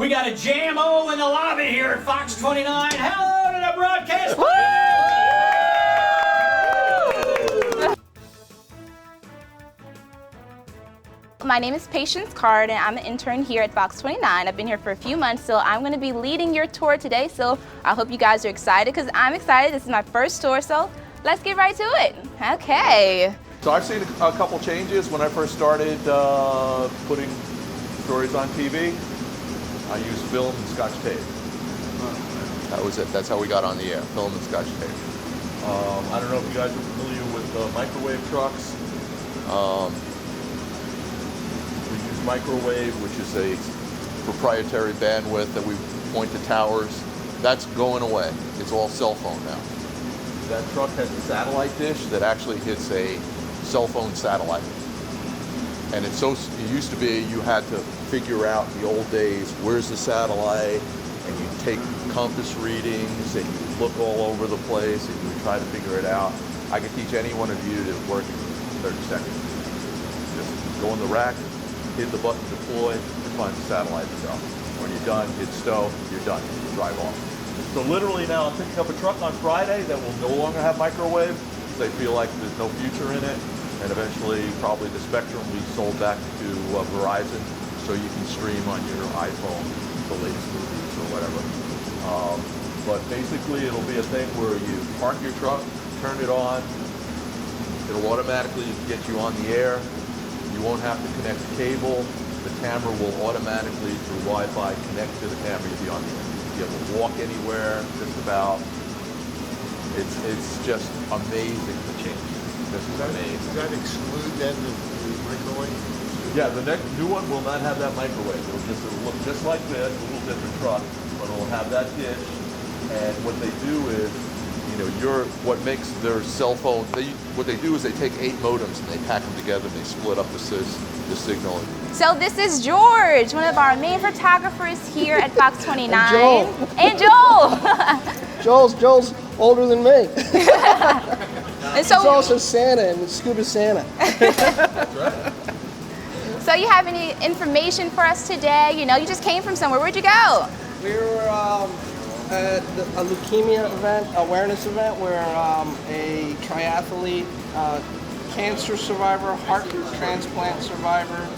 We got a jam-o in the lobby here at Fox 29. Hello to the broadcast. My name is Patience Card, and I'm an intern here at Fox 29. I've been here for a few months, so I'm going to be leading your tour today. So I hope you guys are excited, because I'm excited. This is my first tour, so let's get right to it. Okay. So I've seen a couple changes. When I first started putting stories on TV, I used film and Scotch tape. That was it. That's how we got on the air, film and Scotch tape. I don't know if you guys are familiar with microwave trucks. We use microwave, which is a proprietary bandwidth that we point to towers. That's going away. It's all cell phone now. That truck has a satellite dish that actually hits a cell phone satellite. And it used to be you had to figure out in the old days, where's the satellite, and you take compass readings and you look all over the place and you try to figure it out. I can teach any one of you to work in 30 seconds. Just go in the rack, hit the button deploy, it finds the satellite itself. When you're done, hit stow, you're done, drive off. So literally now I'm picking up a truck on Friday that will no longer have microwave because they feel like there's no future in it. And eventually, probably the Spectrum will be sold back to Verizon, so you can stream on your iPhone the latest movies or whatever. But basically, it'll be a thing where you park your truck, turn it on, it'll automatically get you on the air. You won't have to connect the cable. The camera will automatically, through Wi-Fi, connect to the camera. You'll be on the air. You'll be able to walk anywhere, just about. It's just amazing the change. This is amazing. Does that exclude then the microwave? Yeah, the next new one will not have that microwave. It'll look just like this, a little different truck, but it'll have that dish. And what they do is, what makes their cell phone, what they do is they take 8 modems and they pack them together and they split up the signal. So this is George, one of our main photographers here at Fox 29. And Joel. Joel's older than me. And so, He's also Santa and Scuba Santa. That's right. So you have any information for us today? You just came from somewhere. Where'd you go? We were at a leukemia event, awareness event, where a triathlete, cancer survivor, heart transplant survivor,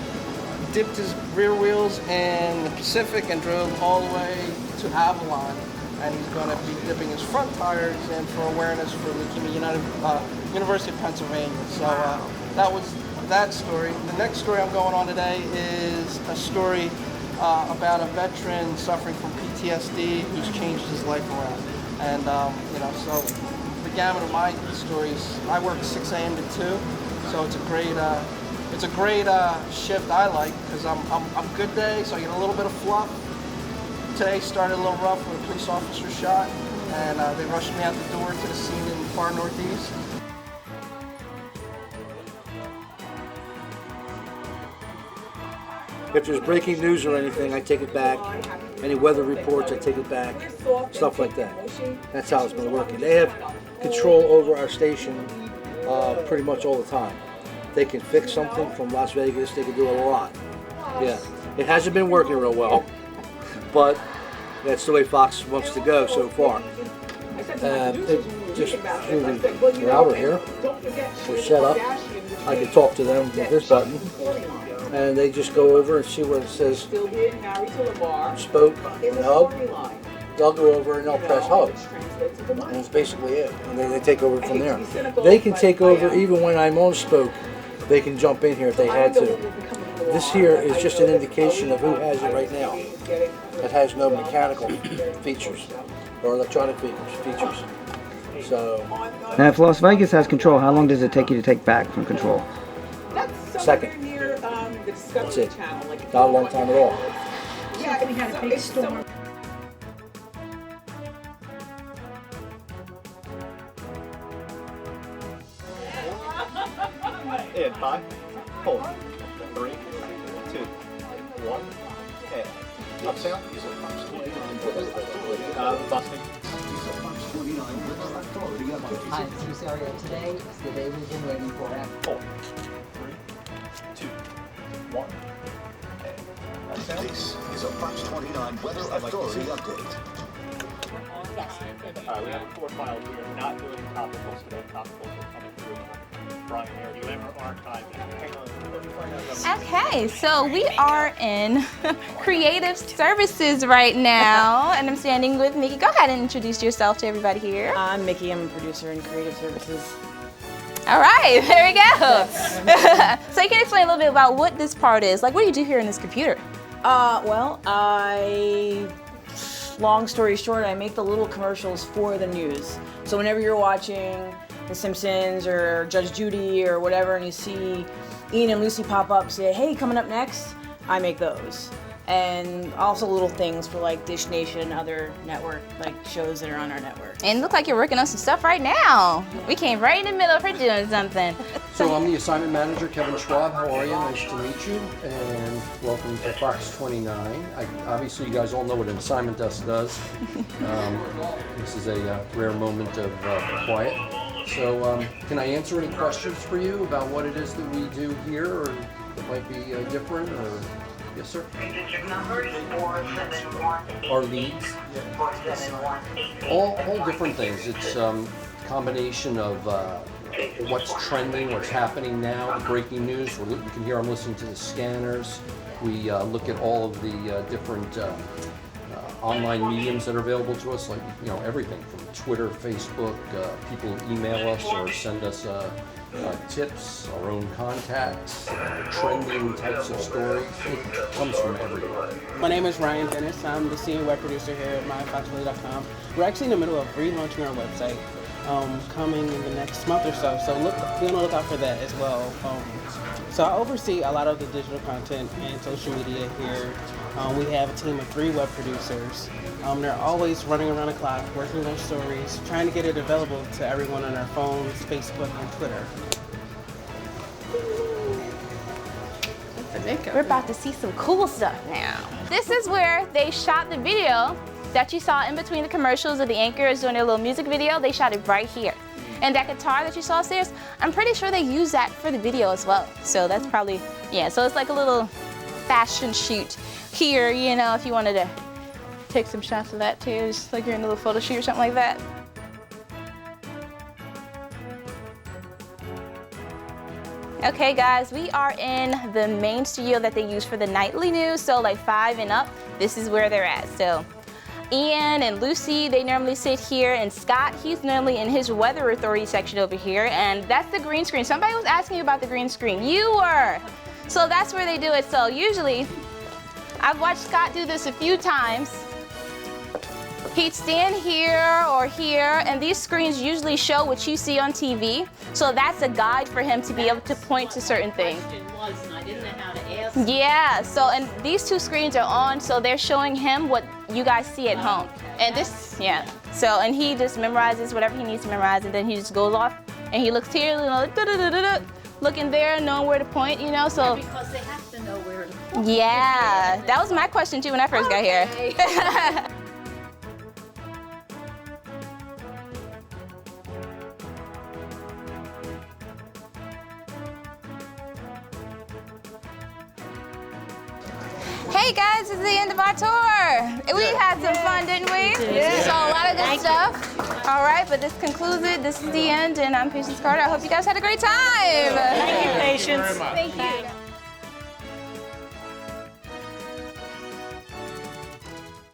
dipped his rear wheels in the Pacific and drove all the way to Avalon. And he's going to be dipping his front tires in for awareness for Leukemia University of Pennsylvania. So that was that story. The next story I'm going on today is a story about a veteran suffering from PTSD who's changed his life around. And so the gamut of my stories, I work 6 a.m. to 2, so it's a great shift I like because I'm good day, so I get a little bit of fluff. Today started a little rough with a police officer shot, and they rushed me out the door to the scene in the far northeast. If there's breaking news or anything, I take it back. Any weather reports, I take it back. Stuff like that. That's how it's been working. They have control over our station pretty much all the time. They can fix something from Las Vegas. They can do a lot. Yeah, it hasn't been working real well. But that's the way Fox wants to go so far. Just through the router here, we're set up. I can talk to them with this button, and they just go over and see what it says. Spoke and hub. They'll go over and they'll press hub, and that's basically it. And they take over from there. They can take over even when I'm on spoke. They can jump in here if they had to. This here is just an indication of who has it right now. It has no mechanical features or electronic features. So. Now, if Las Vegas has control, how long does it take you to take back from control? Second. That's it. Not a long time at all. Somebody had a big storm. In 5, 4, 3, 2, 1, and upsail. Busting. Hi, this is Ariel. Today is the day we've been waiting for. 4, 3, 2, 1, and This is a Fox 29 Weather Authority update. We have a quarterfinal. We are not doing topicals today. Topicals are coming through. Brian here. You ever archive it? Okay, so we are in creative services right now, and I'm standing with Mickey. Go ahead and introduce yourself to everybody here. I'm Mickey. I'm a producer in creative services. All right, there we go. So you can explain a little bit about what this part is. Like, what do you do here in this computer? Long story short, I make the little commercials for the news. So whenever you're watching The Simpsons or Judge Judy or whatever, and you see Ian and Lucy pop up, say, hey, coming up next, I make those. And also little things for like Dish Nation, other network like shows that are on our network. And it looks like you're working on some stuff right now. We came right in the middle of her doing something. So I'm the assignment manager, Kevin Schwab. How are you? Nice to meet you, and welcome to Fox 29. Obviously, you guys all know what an assignment desk does. This is a rare moment of quiet. So can I answer any questions for you about what it is that we do here, or that might be different, or? Yes, sir. Our leads? All different things. It's a combination of what's trending, what's happening now, the breaking news. You can hear I'm listening to the scanners. We look at all of the different online mediums that are available to us, like everything from Twitter, Facebook. People email us or send us tips, our own contacts, trending types of stories. It comes from everywhere. My name is Ryan Dennis. I'm the senior web producer here at myfoxplay.com. We're actually in the middle of relaunching our website, coming in the next month or so. So be on the lookout for that as well. So I oversee a lot of the digital content and social media here. We have a team of 3 web producers. They're always running around the clock, working on stories, trying to get it available to everyone on their phones, Facebook, and Twitter. We're about to see some cool stuff now. This is where they shot the video that you saw in between the commercials of the anchors doing their little music video. They shot it right here. And that guitar that you saw upstairs, I'm pretty sure they use that for the video as well. So that's probably, yeah, so it's like a little fashion shoot here, if you wanted to take some shots of that too, just like you're in a little photo shoot or something like that. Okay guys, we are in the main studio that they use for the nightly news, so like 5 and up, this is where they're at. So Ian and Lucy, they normally sit here, and Scott, he's normally in his weather authority section over here, and that's the green screen. Somebody was asking you about the green screen. You were! So that's where they do it. So usually, I've watched Scott do this a few times. He'd stand here or here, and these screens usually show what you see on TV. So that's a guide for him to be able to point to certain things. Yeah, so, and these 2 screens are on, so they're showing him what you guys see at home. And this, yeah. So, and he just memorizes whatever he needs to memorize, and then he just goes off, and he looks here, looking there, knowing where to point, so. Because they have to know where to point. Yeah, that was my question too when I first got here. Hey guys, this is the end of our tour. We had some fun, didn't we? Yeah. We saw a lot of good stuff. All right, but this concludes it. This is the end, and I'm Patience Carter. I hope you guys had a great time. Thank you, Patience. Thank you.